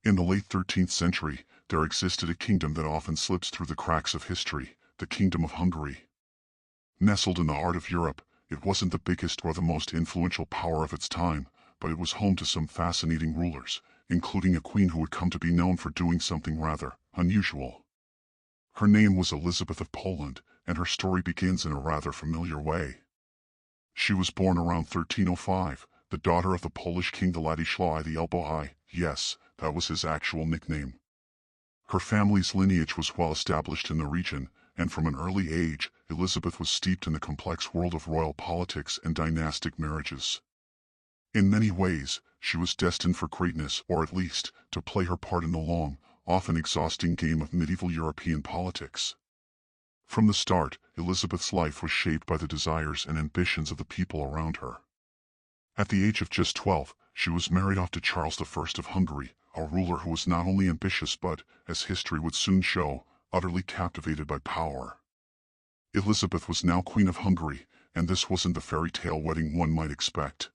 In the late 13th century, there existed a kingdom that often slips through the cracks of history, the Kingdom of Hungary. Nestled in the heart of Europe, it wasn't the biggest or the most influential power of its time, but it was home to some fascinating rulers, including a queen who would come to be known for doing something rather unusual. Her name was Elizabeth of Poland, and her story begins in a rather familiar way. She was born around 1305, the daughter of the Polish king Władysław the Elbow Eye. Yes, that was his actual nickname. Her family's lineage was well established in the region, and from an early age, Elizabeth was steeped in the complex world of royal politics and dynastic marriages. In many ways, she was destined for greatness, or at least, to play her part in the long, often exhausting game of medieval European politics. From the start, Elizabeth's life was shaped by the desires and ambitions of the people around her. At the age of just 12, she was married off to Charles I of Hungary, a ruler who was not only ambitious but, as history would soon show, utterly captivated by power. Elizabeth was now Queen of Hungary, and this wasn't the fairy tale wedding one might expect.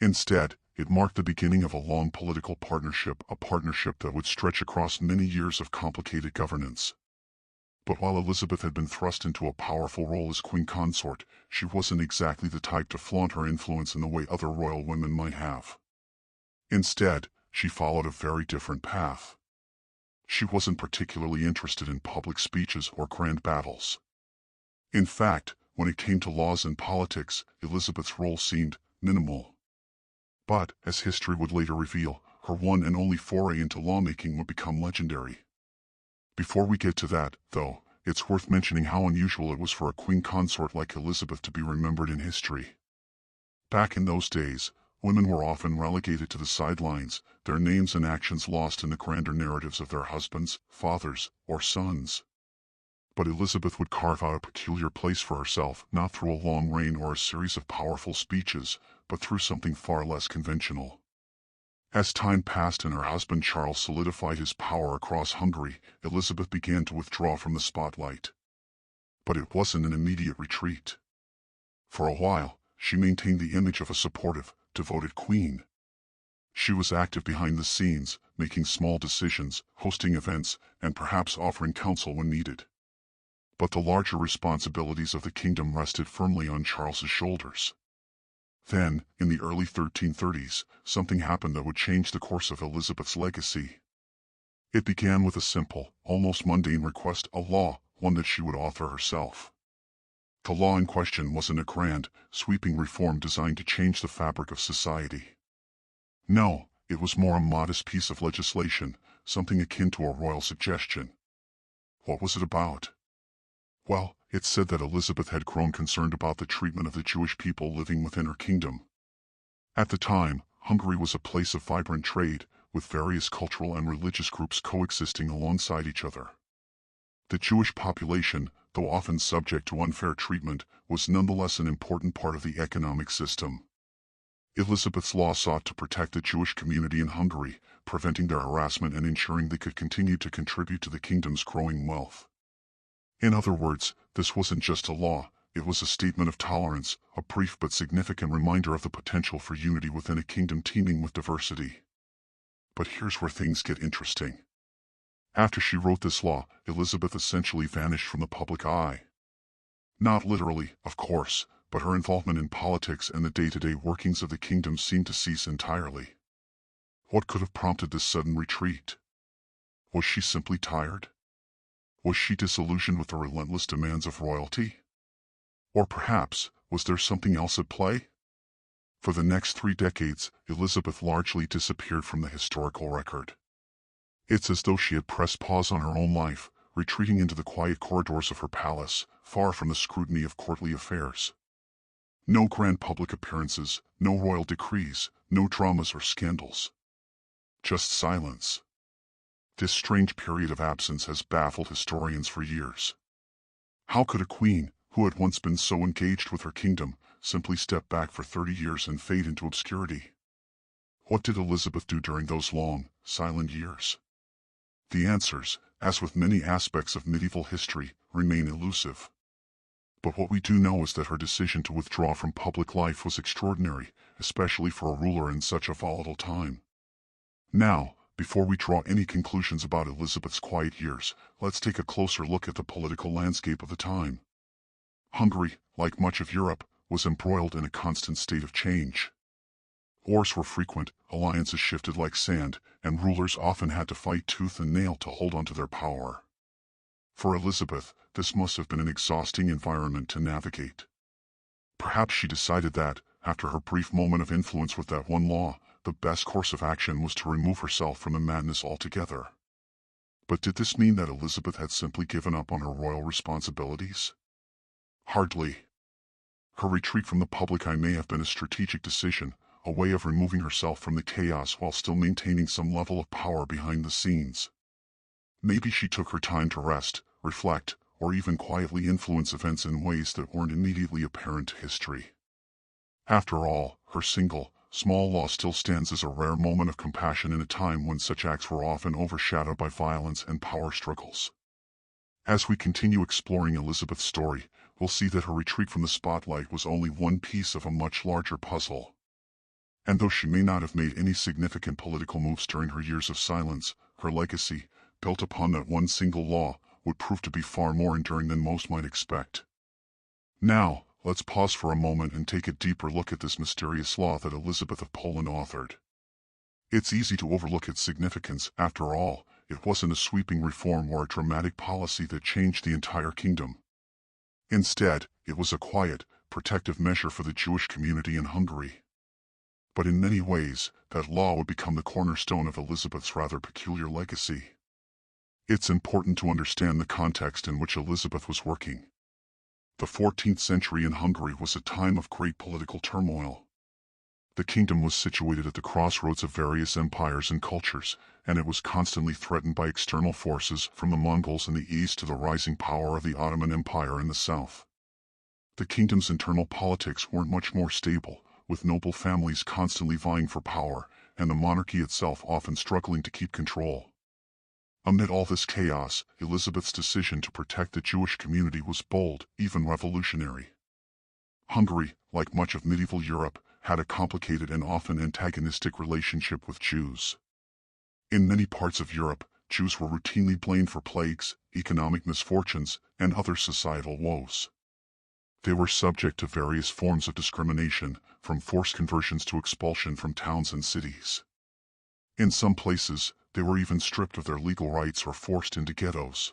Instead, it marked the beginning of a long political partnership, a partnership that would stretch across many years of complicated governance. But while Elizabeth had been thrust into a powerful role as queen consort, she wasn't exactly the type to flaunt her influence in the way other royal women might have. Instead, she followed a very different path. She wasn't particularly interested in public speeches or grand battles. In fact, when it came to laws and politics, Elizabeth's role seemed minimal. But, as history would later reveal, her one and only foray into lawmaking would become legendary. Before we get to that, though, it's worth mentioning how unusual it was for a queen consort like Elizabeth to be remembered in history. Back in those days, women were often relegated to the sidelines, their names and actions lost in the grander narratives of their husbands, fathers, or sons. But Elizabeth would carve out a peculiar place for herself, not through a long reign or a series of powerful speeches, but through something far less conventional. As time passed and her husband Charles solidified his power across Hungary, Elizabeth began to withdraw from the spotlight. But it wasn't an immediate retreat. For a while, she maintained the image of a supportive, devoted queen. She was active behind the scenes, making small decisions, hosting events, and perhaps offering counsel when needed. But the larger responsibilities of the kingdom rested firmly on Charles's shoulders. Then, in the early 1330s, something happened that would change the course of Elizabeth's legacy. It began with a simple, almost mundane request, a law, one that she would author herself. The law in question wasn't a grand, sweeping reform designed to change the fabric of society. No, it was more a modest piece of legislation, something akin to a royal suggestion. What was it about? Well, it said that Elizabeth had grown concerned about the treatment of the Jewish people living within her kingdom. At the time, Hungary was a place of vibrant trade, with various cultural and religious groups coexisting alongside each other. The Jewish population, though often subject to unfair treatment, was nonetheless an important part of the economic system. Elizabeth's law sought to protect the Jewish community in Hungary, preventing their harassment and ensuring they could continue to contribute to the kingdom's growing wealth. In other words, this wasn't just a law, it was a statement of tolerance, a brief but significant reminder of the potential for unity within a kingdom teeming with diversity. But here's where things get interesting. After she wrote this law, Elizabeth essentially vanished from the public eye. Not literally, of course, but her involvement in politics and the day-to-day workings of the kingdom seemed to cease entirely. What could have prompted this sudden retreat? Was she simply tired? Was she disillusioned with the relentless demands of royalty? Or perhaps, was there something else at play? For the next 3 decades, Elizabeth largely disappeared from the historical record. It's as though she had pressed pause on her own life, retreating into the quiet corridors of her palace, far from the scrutiny of courtly affairs. No grand public appearances, no royal decrees, no dramas or scandals. Just silence. This strange period of absence has baffled historians for years. How could a queen, who had once been so engaged with her kingdom, simply step back for 30 years and fade into obscurity? What did Elizabeth do during those long, silent years? The answers, as with many aspects of medieval history, remain elusive. But what we do know is that her decision to withdraw from public life was extraordinary, especially for a ruler in such a volatile time. Now, Before we draw any conclusions about Elizabeth's quiet years, let's take a closer look at the political landscape of the time. Hungary, like much of Europe, was embroiled in a constant state of change. Wars were frequent, alliances shifted like sand, and rulers often had to fight tooth and nail to hold onto their power. For Elizabeth, this must have been an exhausting environment to navigate. Perhaps she decided that, after her brief moment of influence with that one law, the best course of action was to remove herself from the madness altogether. But did this mean that Elizabeth had simply given up on her royal responsibilities? Hardly. Her retreat from the public eye may have been a strategic decision, a way of removing herself from the chaos while still maintaining some level of power behind the scenes. Maybe she took her time to rest, reflect, or even quietly influence events in ways that weren't immediately apparent to history. After all, her single, small law still stands as a rare moment of compassion in a time when such acts were often overshadowed by violence and power struggles. As we continue exploring Elizabeth's story, we'll see that her retreat from the spotlight was only one piece of a much larger puzzle. And though she may not have made any significant political moves during her years of silence, her legacy, built upon that one single law, would prove to be far more enduring than most might expect. Now, let's pause for a moment and take a deeper look at this mysterious law that Elizabeth of Poland authored. It's easy to overlook its significance. After all, it wasn't a sweeping reform or a dramatic policy that changed the entire kingdom. Instead, it was a quiet, protective measure for the Jewish community in Hungary. But in many ways, that law would become the cornerstone of Elizabeth's rather peculiar legacy. It's important to understand the context in which Elizabeth was working. The 14th century in Hungary was a time of great political turmoil. The kingdom was situated at the crossroads of various empires and cultures, and it was constantly threatened by external forces from the Mongols in the east to the rising power of the Ottoman Empire in the south. The kingdom's internal politics weren't much more stable, with noble families constantly vying for power, and the monarchy itself often struggling to keep control. Amid all this chaos, Elizabeth's decision to protect the Jewish community was bold, even revolutionary. Hungary, like much of medieval Europe, had a complicated and often antagonistic relationship with Jews. In many parts of Europe, Jews were routinely blamed for plagues, economic misfortunes, and other societal woes. They were subject to various forms of discrimination, from forced conversions to expulsion from towns and cities. In some places, they were even stripped of their legal rights or forced into ghettos.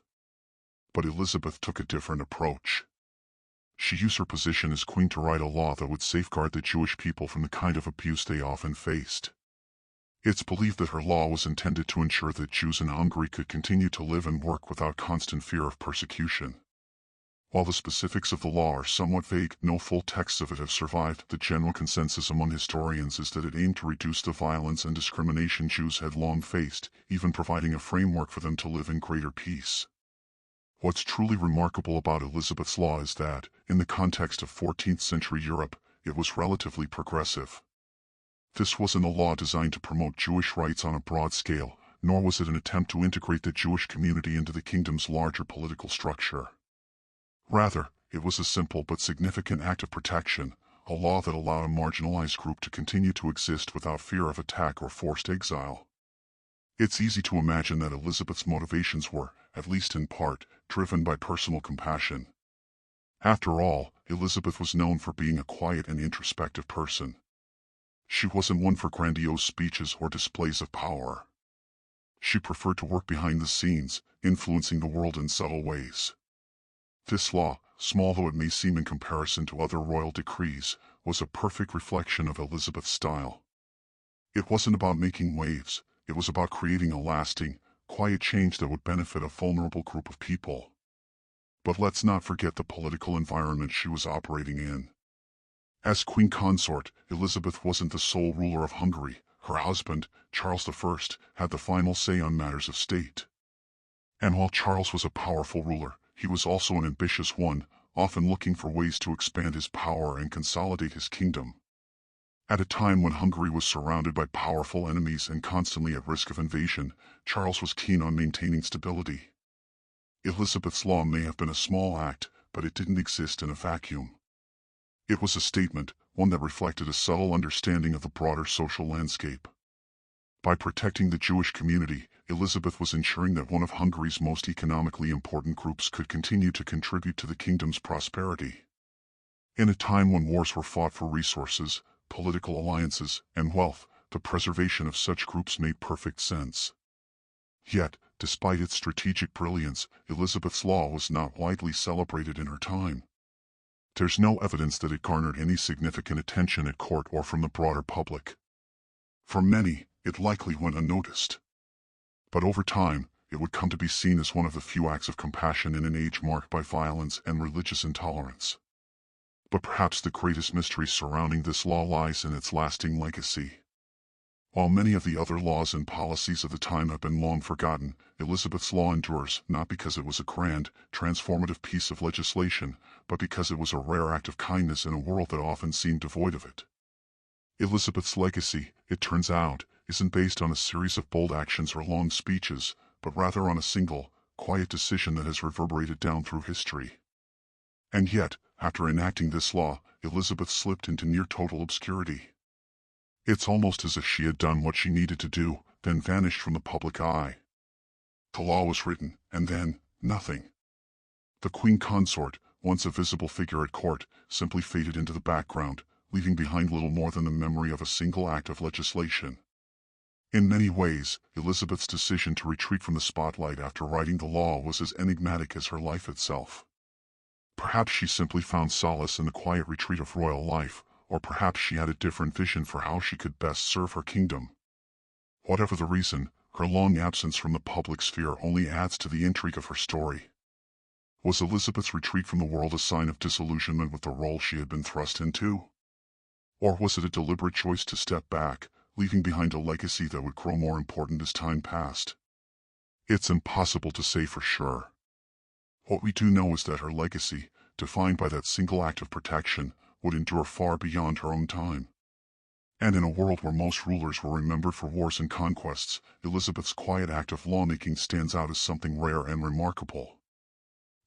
But Elizabeth took a different approach. She used her position as queen to write a law that would safeguard the Jewish people from the kind of abuse they often faced. It's believed that her law was intended to ensure that Jews in Hungary could continue to live and work without constant fear of persecution. While the specifics of the law are somewhat vague, no full texts of it have survived. The general consensus among historians is that it aimed to reduce the violence and discrimination Jews had long faced, even providing a framework for them to live in greater peace. What's truly remarkable about Elizabeth's law is that, in the context of 14th century Europe, it was relatively progressive. This wasn't a law designed to promote Jewish rights on a broad scale, nor was it an attempt to integrate the Jewish community into the kingdom's larger political structure. Rather, it was a simple but significant act of protection, a law that allowed a marginalized group to continue to exist without fear of attack or forced exile. It's easy to imagine that Elizabeth's motivations were, at least in part, driven by personal compassion. After all, Elizabeth was known for being a quiet and introspective person. She wasn't one for grandiose speeches or displays of power. She preferred to work behind the scenes, influencing the world in subtle ways. This law, small though it may seem in comparison to other royal decrees, was a perfect reflection of Elizabeth's style. It wasn't about making waves, it was about creating a lasting, quiet change that would benefit a vulnerable group of people. But let's not forget the political environment she was operating in. As queen consort, Elizabeth wasn't the sole ruler of Hungary. Her husband, Charles I, had the final say on matters of state. And while Charles was a powerful ruler, he was also an ambitious one, often looking for ways to expand his power and consolidate his kingdom. At a time when Hungary was surrounded by powerful enemies and constantly at risk of invasion, Charles was keen on maintaining stability. Elizabeth's law may have been a small act, but it didn't exist in a vacuum. It was a statement, one that reflected a subtle understanding of the broader social landscape. By protecting the Jewish community, Elizabeth was ensuring that one of Hungary's most economically important groups could continue to contribute to the kingdom's prosperity. In a time when wars were fought for resources, political alliances, and wealth, the preservation of such groups made perfect sense. Yet, despite its strategic brilliance, Elizabeth's law was not widely celebrated in her time. There's no evidence that it garnered any significant attention at court or from the broader public. For many, it likely went unnoticed. But over time, it would come to be seen as one of the few acts of compassion in an age marked by violence and religious intolerance. But perhaps the greatest mystery surrounding this law lies in its lasting legacy. While many of the other laws and policies of the time have been long forgotten, Elizabeth's law endures not because it was a grand, transformative piece of legislation, but because it was a rare act of kindness in a world that often seemed devoid of it. Elizabeth's legacy, it turns out, isn't based on a series of bold actions or long speeches, but rather on a single, quiet decision that has reverberated down through history. And yet, after enacting this law, Elizabeth slipped into near total obscurity. It's almost as if she had done what she needed to do, then vanished from the public eye. The law was written, and then, nothing. The Queen Consort, once a visible figure at court, simply faded into the background, leaving behind little more than the memory of a single act of legislation. In many ways, Elizabeth's decision to retreat from the spotlight after writing the law was as enigmatic as her life itself. Perhaps she simply found solace in the quiet retreat of royal life, or perhaps she had a different vision for how she could best serve her kingdom. Whatever the reason, her long absence from the public sphere only adds to the intrigue of her story. Was Elizabeth's retreat from the world a sign of disillusionment with the role she had been thrust into? Or was it a deliberate choice to step back, leaving behind a legacy that would grow more important as time passed? It's impossible to say for sure. What we do know is that her legacy, defined by that single act of protection, would endure far beyond her own time. And in a world where most rulers were remembered for wars and conquests, Elizabeth's quiet act of lawmaking stands out as something rare and remarkable.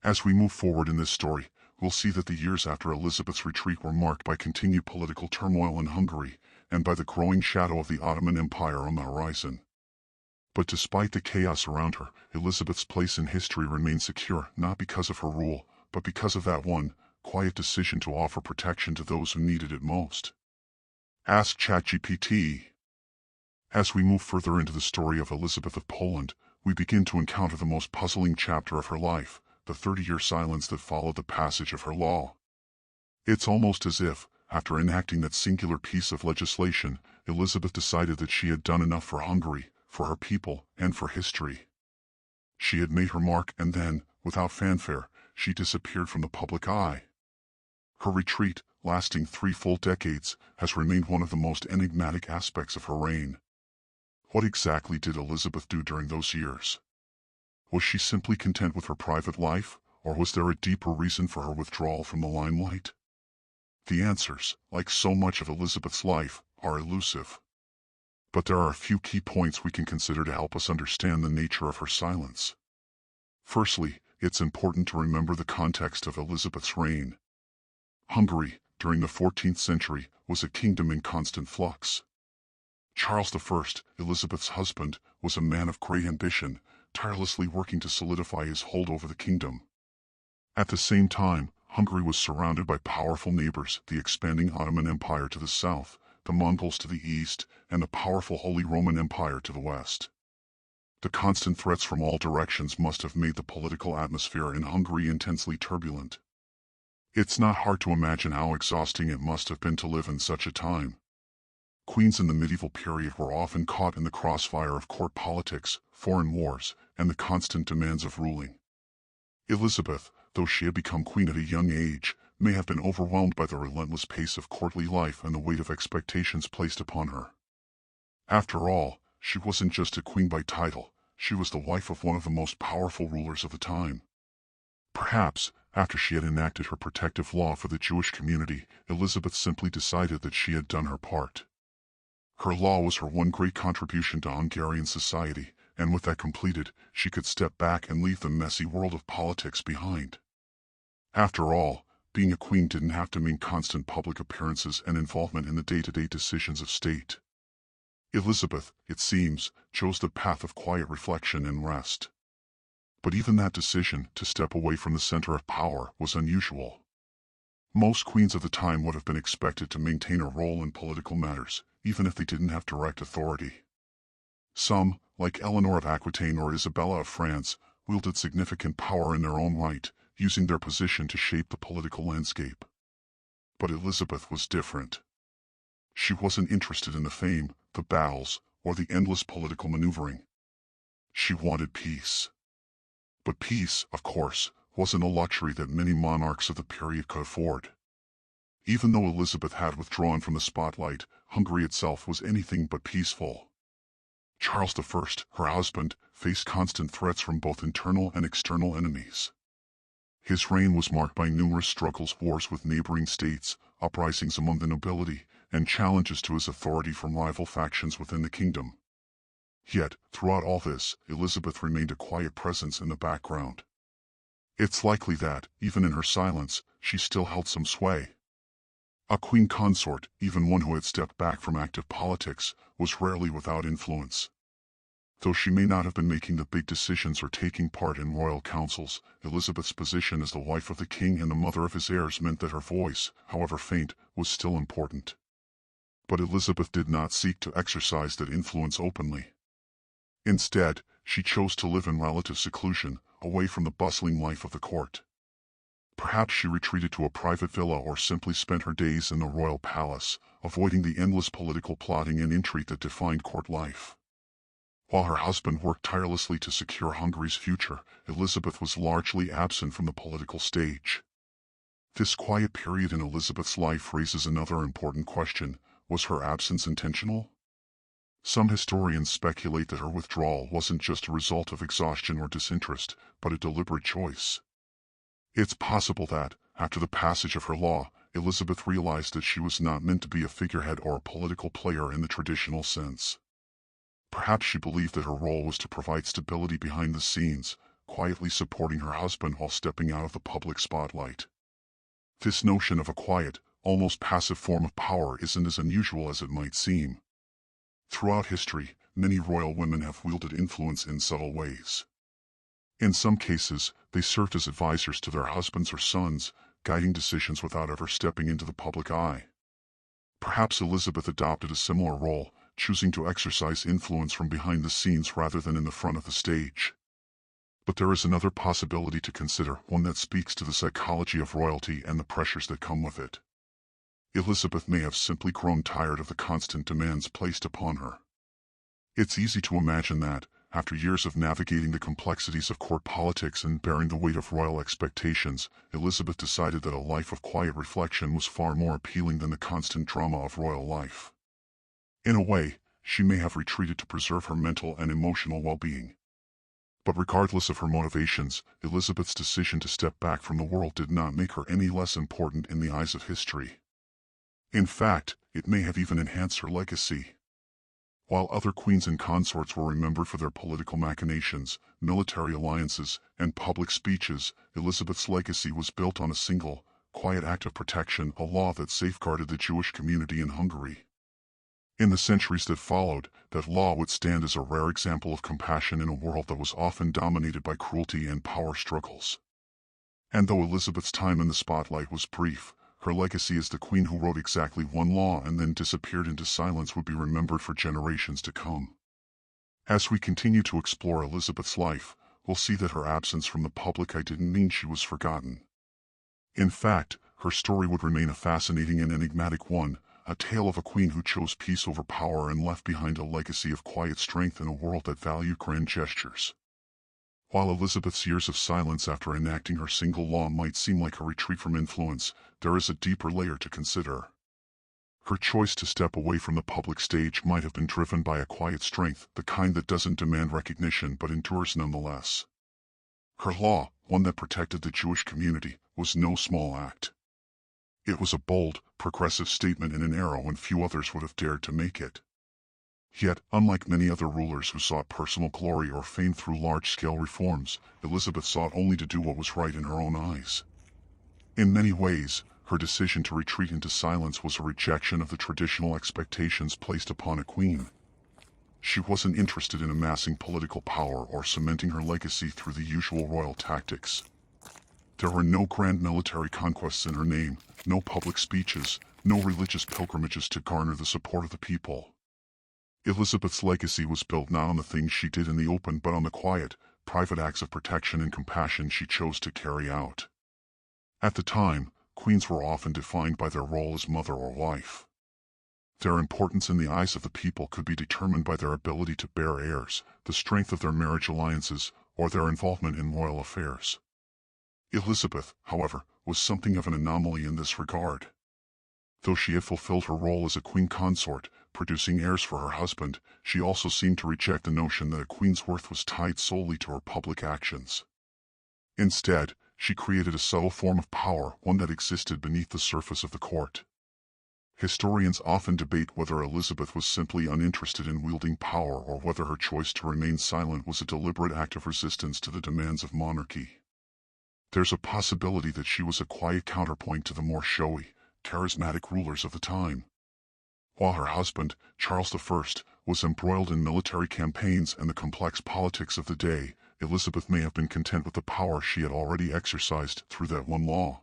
As we move forward in this story, we'll see that the years after Elizabeth's retreat were marked by continued political turmoil in Hungary, and by the growing shadow of the Ottoman Empire on the horizon. But despite the chaos around her, Elizabeth's place in history remains secure, not because of her rule, but because of that one, quiet decision to offer protection to those who needed it most. Ask ChatGPT. As we move further into the story of Elizabeth of Poland, we begin to encounter the most puzzling chapter of her life, the 30-year silence that followed the passage of her law. It's almost as if, after enacting that singular piece of legislation, Elizabeth decided that she had done enough for Hungary, for her people, and for history. She had made her mark and then, without fanfare, she disappeared from the public eye. Her retreat, lasting 3 full decades, has remained one of the most enigmatic aspects of her reign. What exactly did Elizabeth do during those years? Was she simply content with her private life, or was there a deeper reason for her withdrawal from the limelight? The answers, like so much of Elizabeth's life, are elusive. But there are a few key points we can consider to help us understand the nature of her silence. Firstly, it's important to remember the context of Elizabeth's reign. Hungary, during the 14th century, was a kingdom in constant flux. Charles I, Elizabeth's husband, was a man of great ambition, tirelessly working to solidify his hold over the kingdom. At the same time, Hungary was surrounded by powerful neighbors, the expanding Ottoman Empire to the south, the Mongols to the east, and the powerful Holy Roman Empire to the west. The constant threats from all directions must have made the political atmosphere in Hungary intensely turbulent. It's not hard to imagine how exhausting it must have been to live in such a time. Queens in the medieval period were often caught in the crossfire of court politics, foreign wars, and the constant demands of ruling. Elizabeth, though she had become queen at a young age, may have been overwhelmed by the relentless pace of courtly life and the weight of expectations placed upon her. After all, she wasn't just a queen by title, she was the wife of one of the most powerful rulers of the time. Perhaps, after she had enacted her protective law for the Jewish community, Elizabeth simply decided that she had done her part. Her law was her one great contribution to Hungarian society, and with that completed, she could step back and leave the messy world of politics behind. After all, being a queen didn't have to mean constant public appearances and involvement in the day-to-day decisions of state. Elizabeth, it seems, chose the path of quiet reflection and rest. But even that decision to step away from the center of power was unusual. Most queens of the time would have been expected to maintain a role in political matters, even if they didn't have direct authority. Some, like Eleanor of Aquitaine or Isabella of France, wielded significant power in their own right, using their position to shape the political landscape. But Elizabeth was different. She wasn't interested in the fame, the battles, or the endless political maneuvering. She wanted peace. But peace, of course, wasn't a luxury that many monarchs of the period could afford. Even though Elizabeth had withdrawn from the spotlight, Hungary itself was anything but peaceful. Charles I, her husband, faced constant threats from both internal and external enemies. His reign was marked by numerous struggles, wars with neighboring states, uprisings among the nobility, and challenges to his authority from rival factions within the kingdom. Yet, throughout all this, Elizabeth remained a quiet presence in the background. It's likely that, even in her silence, she still held some sway. A queen consort, even one who had stepped back from active politics, was rarely without influence. Though she may not have been making the big decisions or taking part in royal councils, Elizabeth's position as the wife of the king and the mother of his heirs meant that her voice, however faint, was still important. But Elizabeth did not seek to exercise that influence openly. Instead, she chose to live in relative seclusion, away from the bustling life of the court. Perhaps she retreated to a private villa or simply spent her days in the royal palace, avoiding the endless political plotting and intrigue that defined court life. While her husband worked tirelessly to secure Hungary's future, Elizabeth was largely absent from the political stage. This quiet period in Elizabeth's life raises another important question: was her absence intentional? Some historians speculate that her withdrawal wasn't just a result of exhaustion or disinterest, but a deliberate choice. It's possible that, after the passage of her law, Elizabeth realized that she was not meant to be a figurehead or a political player in the traditional sense. Perhaps she believed that her role was to provide stability behind the scenes, quietly supporting her husband while stepping out of the public spotlight. This notion of a quiet, almost passive form of power isn't as unusual as it might seem. Throughout history, many royal women have wielded influence in subtle ways. In some cases, they served as advisors to their husbands or sons, guiding decisions without ever stepping into the public eye. Perhaps Elizabeth adopted a similar role, choosing to exercise influence from behind the scenes rather than in the front of the stage. But there is another possibility to consider, one that speaks to the psychology of royalty and the pressures that come with it. Elizabeth may have simply grown tired of the constant demands placed upon her. It's easy to imagine that, after years of navigating the complexities of court politics and bearing the weight of royal expectations, Elizabeth decided that a life of quiet reflection was far more appealing than the constant drama of royal life. In a way, she may have retreated to preserve her mental and emotional well-being. But regardless of her motivations, Elizabeth's decision to step back from the world did not make her any less important in the eyes of history. In fact, it may have even enhanced her legacy. While other queens and consorts were remembered for their political machinations, military alliances, and public speeches, Elizabeth's legacy was built on a single, quiet act of protection, a law that safeguarded the Jewish community in Hungary. In the centuries that followed, that law would stand as a rare example of compassion in a world that was often dominated by cruelty and power struggles. And though Elizabeth's time in the spotlight was brief, her legacy as the queen who wrote exactly one law and then disappeared into silence would be remembered for generations to come. As we continue to explore Elizabeth's life, we'll see that her absence from the public eye didn't mean she was forgotten. In fact, her story would remain a fascinating and enigmatic one, a tale of a queen who chose peace over power and left behind a legacy of quiet strength in a world that valued grand gestures. While Elizabeth's years of silence after enacting her single law might seem like a retreat from influence, there is a deeper layer to consider. Her choice to step away from the public stage might have been driven by a quiet strength, the kind that doesn't demand recognition but endures nonetheless. Her law, one that protected the Jewish community, was no small act. It was a bold, progressive statement in an era when few others would have dared to make it. Yet, unlike many other rulers who sought personal glory or fame through large-scale reforms, Elizabeth sought only to do what was right in her own eyes. In many ways, her decision to retreat into silence was a rejection of the traditional expectations placed upon a queen. She wasn't interested in amassing political power or cementing her legacy through the usual royal tactics. There were no grand military conquests in her name, no public speeches, no religious pilgrimages to garner the support of the people. Elizabeth's legacy was built not on the things she did in the open but on the quiet, private acts of protection and compassion she chose to carry out. At the time, queens were often defined by their role as mother or wife. Their importance in the eyes of the people could be determined by their ability to bear heirs, the strength of their marriage alliances, or their involvement in royal affairs. Elizabeth, however, was something of an anomaly in this regard. Though she had fulfilled her role as a queen consort, producing heirs for her husband, she also seemed to reject the notion that a queen's worth was tied solely to her public actions. Instead, she created a subtle form of power, one that existed beneath the surface of the court. Historians often debate whether Elizabeth was simply uninterested in wielding power or whether her choice to remain silent was a deliberate act of resistance to the demands of monarchy. There's a possibility that she was a quiet counterpoint to the more showy, charismatic rulers of the time. While her husband, Charles I, was embroiled in military campaigns and the complex politics of the day, Elizabeth may have been content with the power she had already exercised through that one law.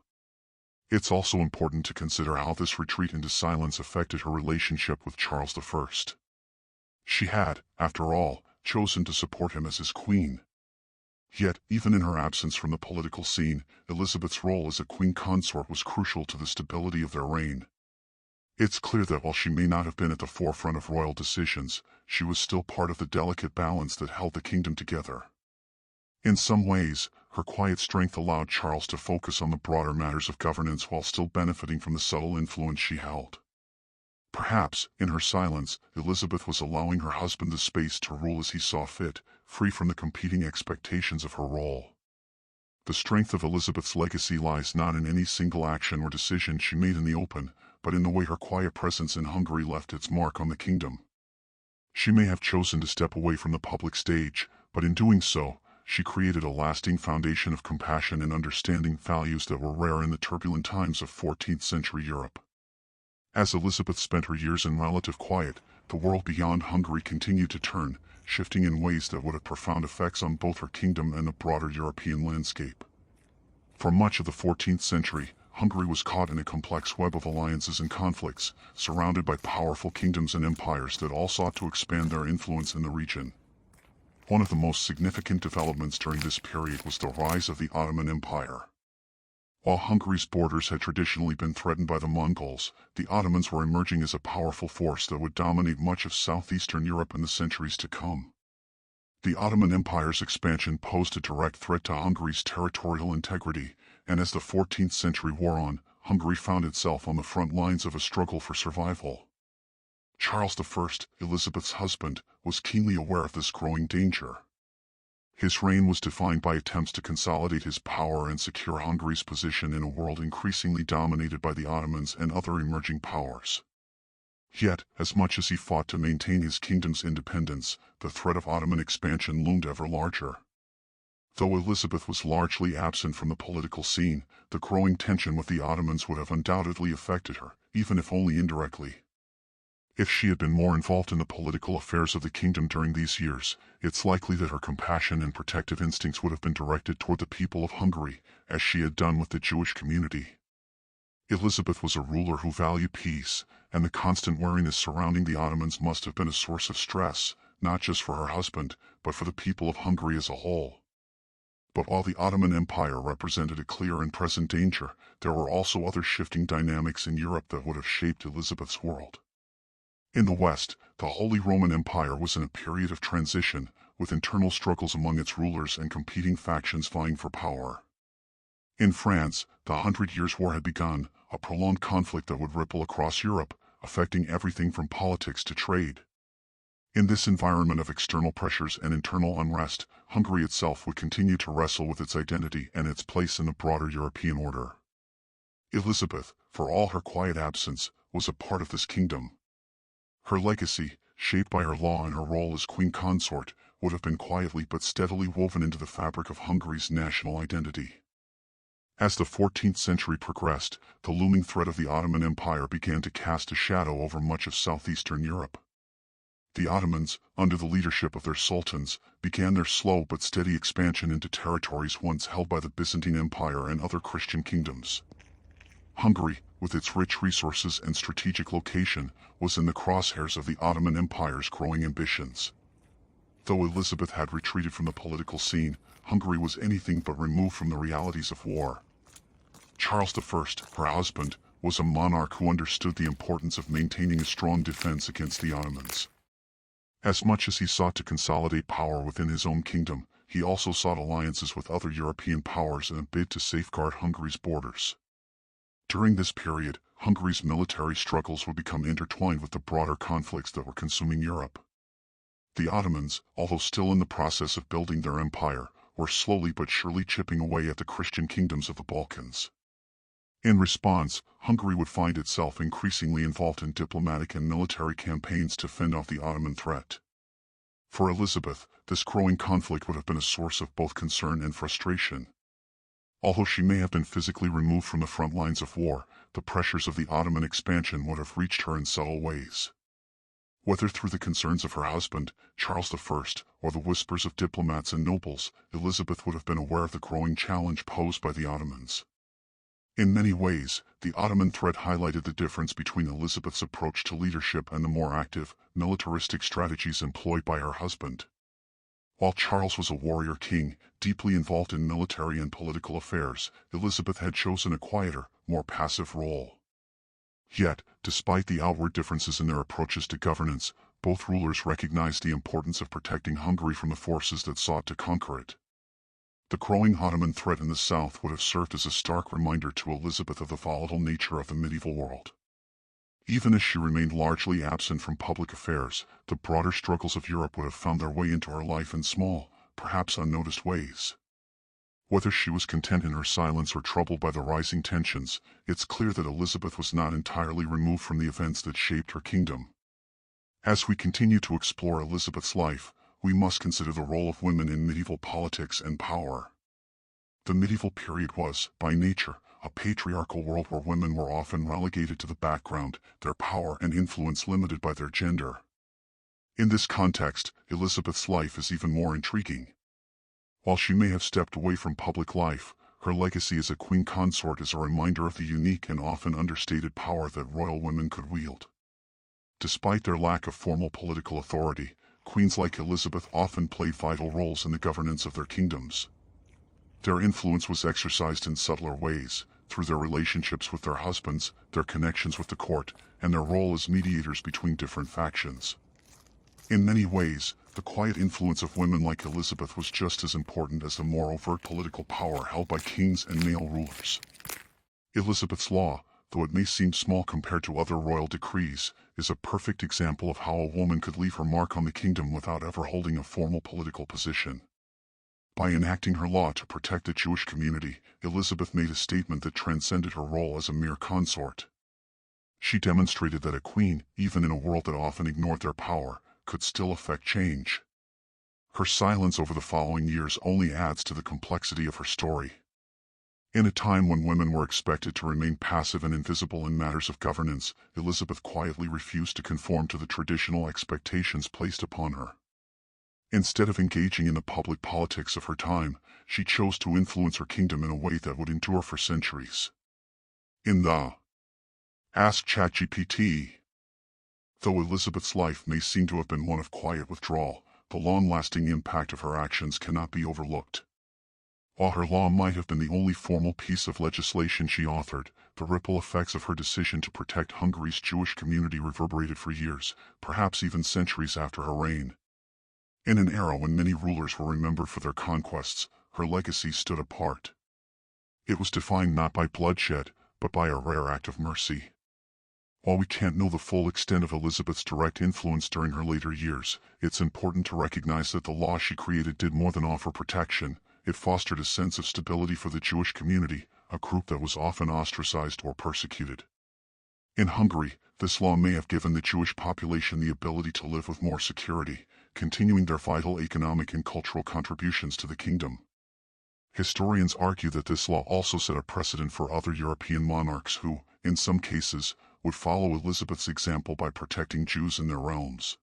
It's also important to consider how this retreat into silence affected her relationship with Charles I. She had, after all, chosen to support him as his queen. Yet, even in her absence from the political scene, Elizabeth's role as a queen consort was crucial to the stability of their reign. It's clear that while she may not have been at the forefront of royal decisions, she was still part of the delicate balance that held the kingdom together. In some ways, her quiet strength allowed Charles to focus on the broader matters of governance while still benefiting from the subtle influence she held. Perhaps, in her silence, Elizabeth was allowing her husband the space to rule as he saw fit, free from the competing expectations of her role. The strength of Elizabeth's legacy lies not in any single action or decision she made in the open, but in the way her quiet presence in Hungary left its mark on the kingdom. She may have chosen to step away from the public stage, but in doing so, she created a lasting foundation of compassion and understanding, values that were rare in the turbulent times of 14th century Europe. As Elizabeth spent her years in relative quiet, the world beyond Hungary continued to turn, shifting in ways that would have profound effects on both her kingdom and the broader European landscape. For much of the 14th century, Hungary was caught in a complex web of alliances and conflicts, surrounded by powerful kingdoms and empires that all sought to expand their influence in the region. One of the most significant developments during this period was the rise of the Ottoman Empire. While Hungary's borders had traditionally been threatened by the Mongols, the Ottomans were emerging as a powerful force that would dominate much of southeastern Europe in the centuries to come. The Ottoman Empire's expansion posed a direct threat to Hungary's territorial integrity, and as the 14th century wore on, Hungary found itself on the front lines of a struggle for survival. Charles I, Elizabeth's husband, was keenly aware of this growing danger. His reign was defined by attempts to consolidate his power and secure Hungary's position in a world increasingly dominated by the Ottomans and other emerging powers. Yet, as much as he fought to maintain his kingdom's independence, the threat of Ottoman expansion loomed ever larger. Though Elizabeth was largely absent from the political scene, the growing tension with the Ottomans would have undoubtedly affected her, even if only indirectly. If she had been more involved in the political affairs of the kingdom during these years, it's likely that her compassion and protective instincts would have been directed toward the people of Hungary, as she had done with the Jewish community. Elizabeth was a ruler who valued peace, and the constant wariness surrounding the Ottomans must have been a source of stress, not just for her husband, but for the people of Hungary as a whole. But while the Ottoman Empire represented a clear and present danger, there were also other shifting dynamics in Europe that would have shaped Elizabeth's world. In the West, the Holy Roman Empire was in a period of transition, with internal struggles among its rulers and competing factions vying for power. In France, the 100 Years' War had begun, a prolonged conflict that would ripple across Europe, affecting everything from politics to trade. In this environment of external pressures and internal unrest, Hungary itself would continue to wrestle with its identity and its place in the broader European order. Elizabeth, for all her quiet absence, was a part of this kingdom. Her legacy, shaped by her law and her role as queen consort, would have been quietly but steadily woven into the fabric of Hungary's national identity. As the 14th century progressed, the looming threat of the Ottoman Empire began to cast a shadow over much of southeastern Europe. The Ottomans, under the leadership of their sultans, began their slow but steady expansion into territories once held by the Byzantine Empire and other Christian kingdoms. Hungary, with its rich resources and strategic location, was in the crosshairs of the Ottoman Empire's growing ambitions. Though Elizabeth had retreated from the political scene, Hungary was anything but removed from the realities of war. Charles I, her husband, was a monarch who understood the importance of maintaining a strong defense against the Ottomans. As much as he sought to consolidate power within his own kingdom, he also sought alliances with other European powers in a bid to safeguard Hungary's borders. During this period, Hungary's military struggles would become intertwined with the broader conflicts that were consuming Europe. The Ottomans, although still in the process of building their empire, were slowly but surely chipping away at the Christian kingdoms of the Balkans. In response, Hungary would find itself increasingly involved in diplomatic and military campaigns to fend off the Ottoman threat. For Elizabeth, this growing conflict would have been a source of both concern and frustration. Although she may have been physically removed from the front lines of war, the pressures of the Ottoman expansion would have reached her in subtle ways. Whether through the concerns of her husband, Charles I, or the whispers of diplomats and nobles, Elizabeth would have been aware of the growing challenge posed by the Ottomans. In many ways, the Ottoman threat highlighted the difference between Elizabeth's approach to leadership and the more active, militaristic strategies employed by her husband. While Charles was a warrior king, deeply involved in military and political affairs, Elizabeth had chosen a quieter, more passive role. Yet, despite the outward differences in their approaches to governance, both rulers recognized the importance of protecting Hungary from the forces that sought to conquer it. The growing Ottoman threat in the south would have served as a stark reminder to Elizabeth of the volatile nature of the medieval world. Even as she remained largely absent from public affairs, the broader struggles of Europe would have found their way into her life in small, perhaps unnoticed ways. Whether she was content in her silence or troubled by the rising tensions, it's clear that Elizabeth was not entirely removed from the events that shaped her kingdom. As we continue to explore Elizabeth's life, we must consider the role of women in medieval politics and power. The medieval period was, by nature, a patriarchal world where women were often relegated to the background, their power and influence limited by their gender. In this context, Elizabeth's life is even more intriguing. While she may have stepped away from public life, her legacy as a queen consort is a reminder of the unique and often understated power that royal women could wield. Despite their lack of formal political authority, queens like Elizabeth often played vital roles in the governance of their kingdoms. Their influence was exercised in subtler ways, through their relationships with their husbands, their connections with the court, and their role as mediators between different factions. In many ways, the quiet influence of women like Elizabeth was just as important as the more overt political power held by kings and male rulers. Elizabeth's law, though it may seem small compared to other royal decrees, is a perfect example of how a woman could leave her mark on the kingdom without ever holding a formal political position. By enacting her law to protect the Jewish community, Elizabeth made a statement that transcended her role as a mere consort. She demonstrated that a queen, even in a world that often ignored their power, could still affect change. Her silence over the following years only adds to the complexity of her story. In a time when women were expected to remain passive and invisible in matters of governance, Elizabeth quietly refused to conform to the traditional expectations placed upon her. Instead of engaging in the public politics of her time, she chose to influence her kingdom in a way that would endure for centuries. In the Ask ChatGPT. Though Elizabeth's life may seem to have been one of quiet withdrawal, the long-lasting impact of her actions cannot be overlooked. While her law might have been the only formal piece of legislation she authored, the ripple effects of her decision to protect Hungary's Jewish community reverberated for years, perhaps even centuries after her reign. In an era when many rulers were remembered for their conquests, her legacy stood apart. It was defined not by bloodshed, but by a rare act of mercy. While we can't know the full extent of Elizabeth's direct influence during her later years, it's important to recognize that the law she created did more than offer protection. It fostered a sense of stability for the Jewish community, a group that was often ostracized or persecuted. In Hungary, this law may have given the Jewish population the ability to live with more security, continuing their vital economic and cultural contributions to the kingdom. Historians argue that this law also set a precedent for other European monarchs who, in some cases, would follow Elizabeth's example by protecting Jews in their realms.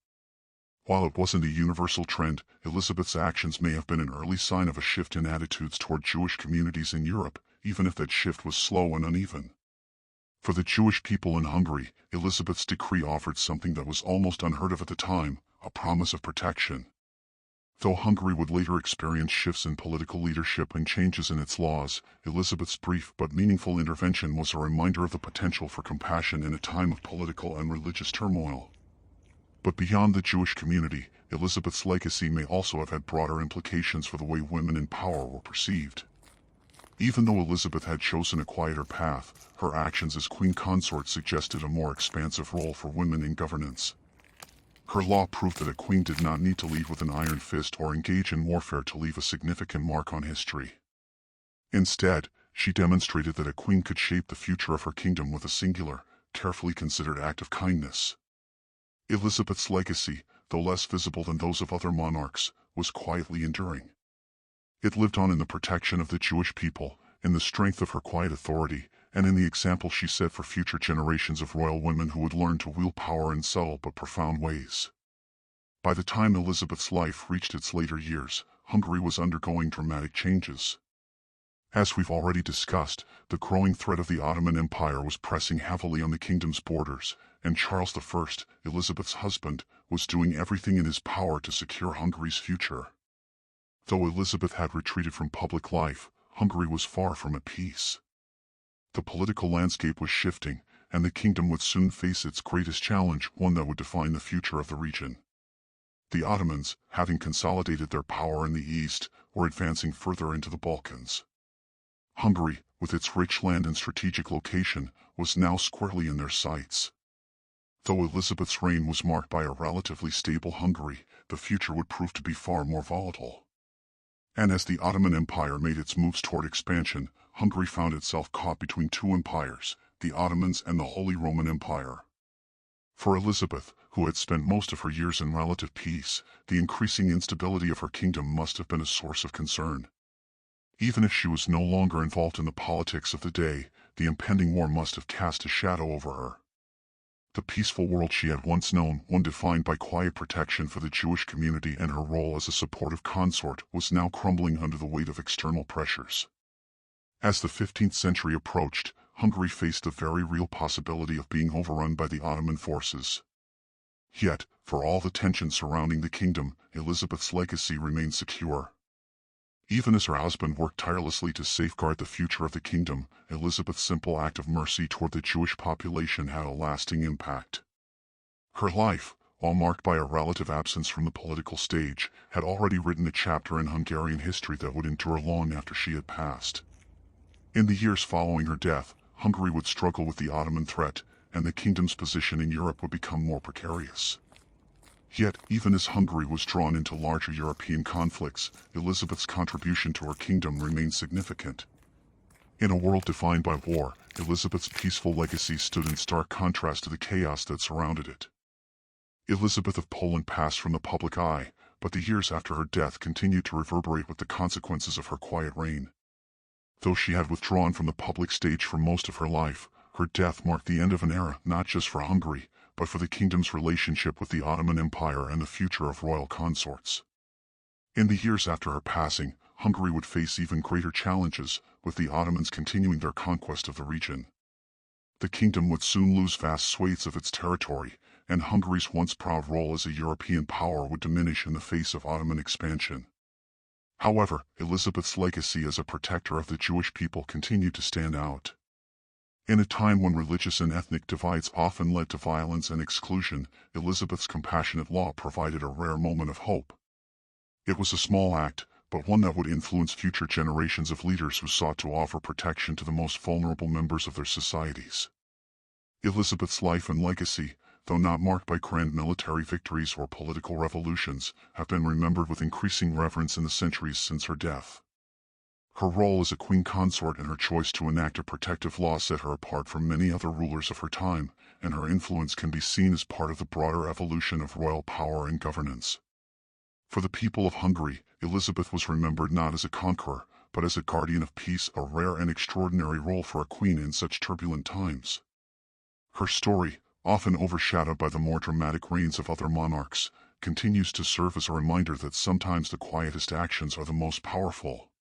While it wasn't a universal trend, Elizabeth's actions may have been an early sign of a shift in attitudes toward Jewish communities in Europe, even if that shift was slow and uneven. For the Jewish people in Hungary, Elizabeth's decree offered something that was almost unheard of at the time, a promise of protection. Though Hungary would later experience shifts in political leadership and changes in its laws, Elizabeth's brief but meaningful intervention was a reminder of the potential for compassion in a time of political and religious turmoil. But beyond the Jewish community, Elizabeth's legacy may also have had broader implications for the way women in power were perceived. Even though Elizabeth had chosen a quieter path, her actions as queen consort suggested a more expansive role for women in governance. Her law proved that a queen did not need to lead with an iron fist or engage in warfare to leave a significant mark on history. Instead, she demonstrated that a queen could shape the future of her kingdom with a singular, carefully considered act of kindness. Elizabeth's legacy, though less visible than those of other monarchs, was quietly enduring. It lived on in the protection of the Jewish people, in the strength of her quiet authority, and in the example she set for future generations of royal women who would learn to wield power in subtle but profound ways. By the time Elizabeth's life reached its later years, Hungary was undergoing dramatic changes. As we've already discussed, the growing threat of the Ottoman Empire was pressing heavily on the kingdom's borders, and Charles I, Elizabeth's husband, was doing everything in his power to secure Hungary's future. Though Elizabeth had retreated from public life, Hungary was far from at peace. The political landscape was shifting, and the kingdom would soon face its greatest challenge, one that would define the future of the region. The Ottomans, having consolidated their power in the east, were advancing further into the Balkans. Hungary, with its rich land and strategic location, was now squarely in their sights. Though Elizabeth's reign was marked by a relatively stable Hungary, the future would prove to be far more volatile. And as the Ottoman Empire made its moves toward expansion, Hungary found itself caught between two empires, the Ottomans and the Holy Roman Empire. For Elizabeth, who had spent most of her years in relative peace, the increasing instability of her kingdom must have been a source of concern. Even if she was no longer involved in the politics of the day, the impending war must have cast a shadow over her. The peaceful world she had once known, one defined by quiet protection for the Jewish community and her role as a supportive consort, was now crumbling under the weight of external pressures. As the 15th century approached, Hungary faced the very real possibility of being overrun by the Ottoman forces. Yet, for all the tension surrounding the kingdom, Elizabeth's legacy remained secure. Even as her husband worked tirelessly to safeguard the future of the kingdom, Elizabeth's simple act of mercy toward the Jewish population had a lasting impact. Her life, while marked by a relative absence from the political stage, had already written a chapter in Hungarian history that would endure long after she had passed. In the years following her death, Hungary would struggle with the Ottoman threat, and the kingdom's position in Europe would become more precarious. Yet, even as Hungary was drawn into larger European conflicts, Elizabeth's contribution to her kingdom remained significant. In a world defined by war, Elizabeth's peaceful legacy stood in stark contrast to the chaos that surrounded it. Elizabeth of Poland passed from the public eye, but the years after her death continued to reverberate with the consequences of her quiet reign. Though she had withdrawn from the public stage for most of her life, her death marked the end of an era not just for Hungary, but for the kingdom's relationship with the Ottoman Empire and the future of royal consorts. In the years after her passing, Hungary would face even greater challenges, with the Ottomans continuing their conquest of the region. The kingdom would soon lose vast swathes of its territory, and Hungary's once proud role as a European power would diminish in the face of Ottoman expansion. However, Elizabeth's legacy as a protector of the Jewish people continued to stand out. In a time when religious and ethnic divides often led to violence and exclusion, Elizabeth's compassionate law provided a rare moment of hope. It was a small act, but one that would influence future generations of leaders who sought to offer protection to the most vulnerable members of their societies. Elizabeth's life and legacy, though not marked by grand military victories or political revolutions, have been remembered with increasing reverence in the centuries since her death. Her role as a queen consort and her choice to enact a protective law set her apart from many other rulers of her time, and her influence can be seen as part of the broader evolution of royal power and governance. For the people of Hungary, Elizabeth was remembered not as a conqueror, but as a guardian of peace, a rare and extraordinary role for a queen in such turbulent times. Her story, often overshadowed by the more dramatic reigns of other monarchs, continues to serve as a reminder that sometimes the quietest actions are the most powerful.